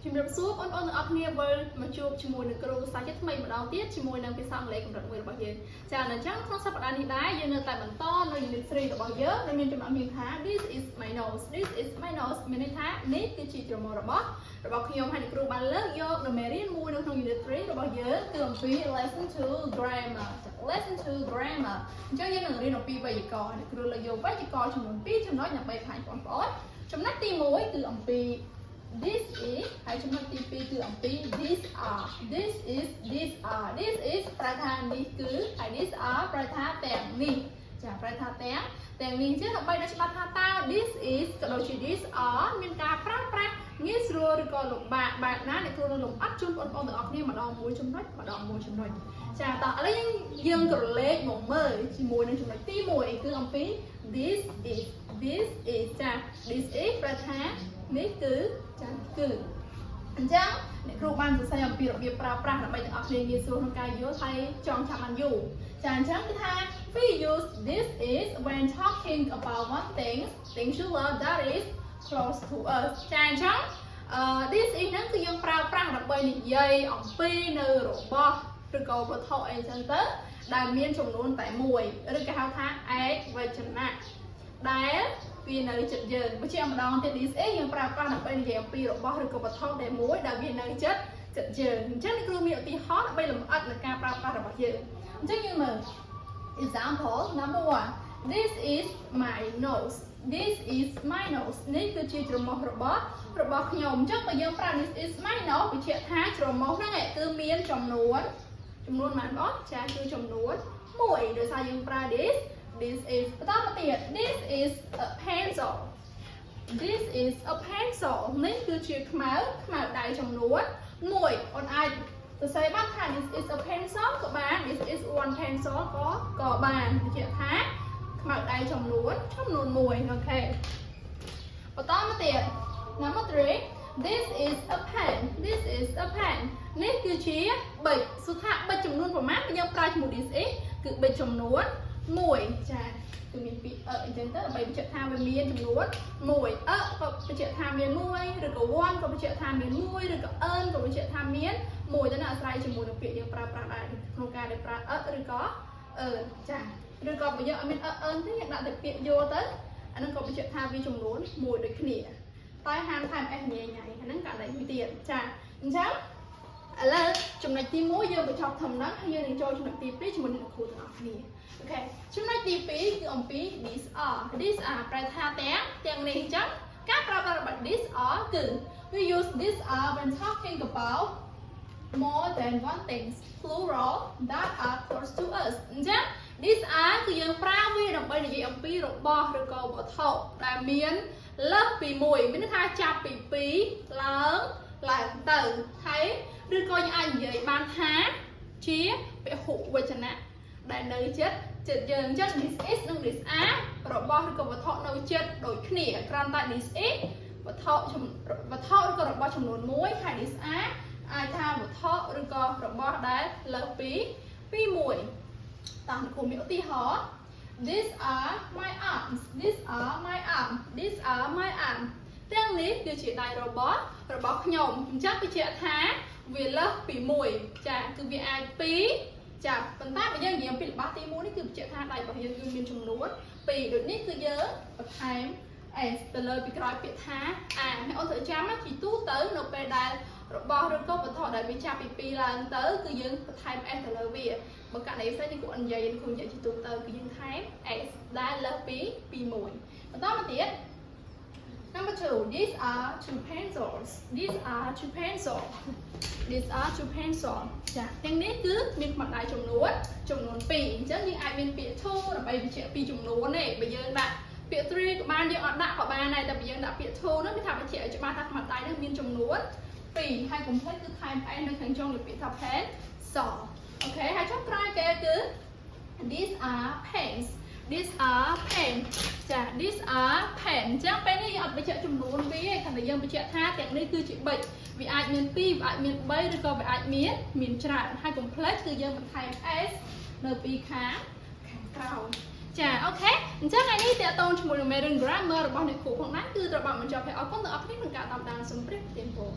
ជំរាបសួរបងប្អូនទាំងអស់គ្នាវិលមកជួបជាមួយនឹងគ្រូសាស្ត្រជាតិថ្មីម្ដងទៀតជាមួយនឹងភាសាអង់គ្លេសកម្រិត1របស់យើងចា៎នៅចឹងក្នុងសប្តាហ៍នេះដែរយើងនៅតែបន្តនៅ Unit 3 របស់យើងដែលមានចំណងជើងថា This is my nose មានន័យថានេះគឺជាច្រមុះរបស់ខ្ញុំហើយលោកគ្រូបានលើកយកនៅមេរៀនមួយនៅក្នុង Unit 3 របស់យើងគឺអំពី lesson 2 grammar អញ្ចឹងយើងនឹងរៀនអំពីវេយ្យាករណ៍លោកគ្រូលើកយកវេយ្យាករណ៍ចំនួន2ចំណុចដើម្បីបង្ហាញបងប្អូនចំណុចទី1គឺអំពី this is ហើយចំណុចទី2គឺអំពី these are this is ប្រែថានេះគឺហើយ these are ប្រែថាទាំងនេះចាប្រែថាទាំងនេះចឹងដើម្បីឲ្យច្បាស់ថាតើ this is ក៏ដូចជា these are មានការប្រើប្រាស់ងាយស្រួលឬក៏លំបាកបែបណាអ្នកគ្រូនឹងលំអិតជូនបងប្អូនទាំងអស់គ្នាម្ដងមួយចំណុចចាតោះឥឡូវយើងក្រឡេកមកមើលជាមួយនឹងចំណុចទី1គឺអំពី this is ចា this is ប្រែថានេះគឺចាគឺអញ្ចឹងអ្នកគ្រូបានសរសេរអំពីរបៀបប្រើប្រាស់ដើម្បីទាំងអស់គ្នាងាយស្រួលក្នុងការយល់ហើយចងចាំបានយូរចាអញ្ចឹងគឺថា we use this is when talking about one thing singular that is close to us ចាអញ្ចឹងthis is ហ្នឹងគឺយើងប្រើប្រាស់ដើម្បីនិយាយអំពីនៅរបស់ឬក៏វត្ថុអីចឹងទៅដែលមានចំនួនតែមួយឬក៏ហៅថាឯកវចនៈដែលវានៅចិត្តយើងបើជាម្ដងទៀត this is យើងប្រើប្រាស់ដើម្បីនិយាយអំពីរបស់ឬក៏វត្ថុតែមួយដែលវានៅចិត្តយើងអញ្ចឹងគ្រូមានឧទាហរណ៍ដើម្បីលម្អិតនៃការប្រើប្រាស់របស់យើងអញ្ចឹងយើងមើល example number 1 this is my nose នេះគឺជាច្រមុះរបស់ខ្ញុំអញ្ចឹងបើយើងប្រើ this is my nose បញ្ជាក់ថាច្រមុះហ្នឹងគឺមានចំនួនប៉ុន្មានបងចាគឺចំនួន1ដោយសារយើងប្រើ this is បន្តមកទៀត this is a pencil នេះគឺជាខ្មៅដៃចំនួន1អូនអាចសរសេរបានថា this is a pencil ក៏បាន this is one pencil ក៏បានបញ្ជាក់ថាខ្មៅដៃចំនួន1អូខេបន្តមកទៀត number 3 this is a pen នេះគឺជាប៊ិចសុថាប៊ិចចំនួនប្រមាណយើងប្រើជាមួយ this is គឺប៊ិចចំនួន1ចាគឺមានពីអញ្ចឹងទៅដើម្បីបញ្ជាក់ថាវាមានចំនួន1ក៏បញ្ជាក់ថាមាន1ឬក៏ one ក៏បញ្ជាក់ថាមាន1ឬក៏ n ក៏បញ្ជាក់ថាមាន1ទៅណាអាស្រ័យជាមួយនឹងពាក្យយើងប្រើប្រាស់ដែរក្នុងការដែលប្រើឬក៏ចាឬក៏បើយើងអត់មាន n ទេយើងដាក់តែពាក្យយកទៅអានឹងក៏បញ្ជាក់ថាវាចំនួន1ដូចគ្នាតែហាមថែម s ញ៉ៃអាហ្នឹងករណីមួយទៀតចាអញ្ចឹងឥឡូវចំណុចទី1យើងបញ្ចប់ធំហ្នឹងហើយយើងនឹងចូលចំណុចទី2ជាមួយនឹងគ្រូទាំងអស់គ្នាអូខេចំណុចទី2គឺអំពី these are ប្រែថាទាំងនេះអញ្ចឹងការប្រើប្រាស់របស់ these are គឺ we use these are when talking about more than one things plural that are close to us អញ្ចឹង these are គឺយើងប្រើវាដើម្បីនិយាយអំពីរបស់ឬក៏វត្ថុដែលមានលើសពី1មានន័យថាចាប់ពី2ឡើងទៅហើយឬក៏យើងអាចនិយាយបានថាជាពហុវចនៈដែលនៅចិត្តយើងអញ្ចឹង this is និង this are របស់ឬក៏វត្ថុនៅចិត្តដូចគ្នាគ្រាន់តែ this is វត្ថុឬក៏របស់ចំនួន1ហើយ this are អាចថាវត្ថុឬក៏របស់ដែលលើសពី1តាមគ្រូមានឧទាហរណ៍ these are my arms ទាំងនេះគឺជាដៃរបស់ខ្ញុំអញ្ចឹងបញ្ជាក់ថាវាលើសពី1ចាគឺវាអាច2ចាប៉ុន្តែបើយើងនិយាយអំពីល្បះទី1នេះគឺបញ្ជាក់ថាដៃរបស់យើងគឺមានចំនួន2ដូចនេះគឺយើងបន្ថែម s ទៅលើពីក្រោយពាក្យថា a ហើយអូនត្រូវចាំជាទូទៅនៅពេលដែលរបស់ឬក៏វត្ថុដែលវាចាប់ពី2ឡើងទៅគឺយើងបន្ថែម s ទៅលើវាបើករណីផ្សេងនេះគ្រូនិយាយជាទូទៅគឺយើងថែម s ដែលលើសពី1បន្តមកទៀត Number 2 these are two pencils ចាទាំងនេះគឺមានខ្មៅដៃចំនួន2អញ្ចឹងយើងអាចមានពាក្យ two ដើម្បីបញ្ជាក់ពីចំនួនទេបើយើងដាក់ពាក្យ three ក៏បានយើងអត់ដាក់ក៏បានដែរតែបើយើងដាក់ពាក្យ two នោះវាថាបញ្ជាក់ឲ្យច្បាស់ថាខ្មៅដៃនោះមានចំនួន2ហើយកុំភ្លេចគឺថែម s នៅខាងចុងលើពាក្យថា pencil អូខេហើយចុងក្រោយគេគឺ these are pens ចា these are pen អញ្ចឹងពេលនេះយើងអត់បញ្ជាក់ចំនួនវាទេគ្រាន់តែយើងបញ្ជាក់ថាទាំងនេះគឺជាប៊ិចវាអាចមាន2វាអាចមាន3ឬក៏វាអាចមានច្រើនហើយកុំភ្លេចគឺយើងបន្ថែម s នៅពីខាងក្រោយចាអូខេអញ្ចឹងថ្ងៃនេះតើតូនជាមួយនឹងមេរៀន grammar របស់អ្នកគ្រូផងណាគឺត្រូវបានបញ្ចប់ហើយអរគុណដល់អ្នកនាងក្នុងការតាមដានសូមព្រះគុណ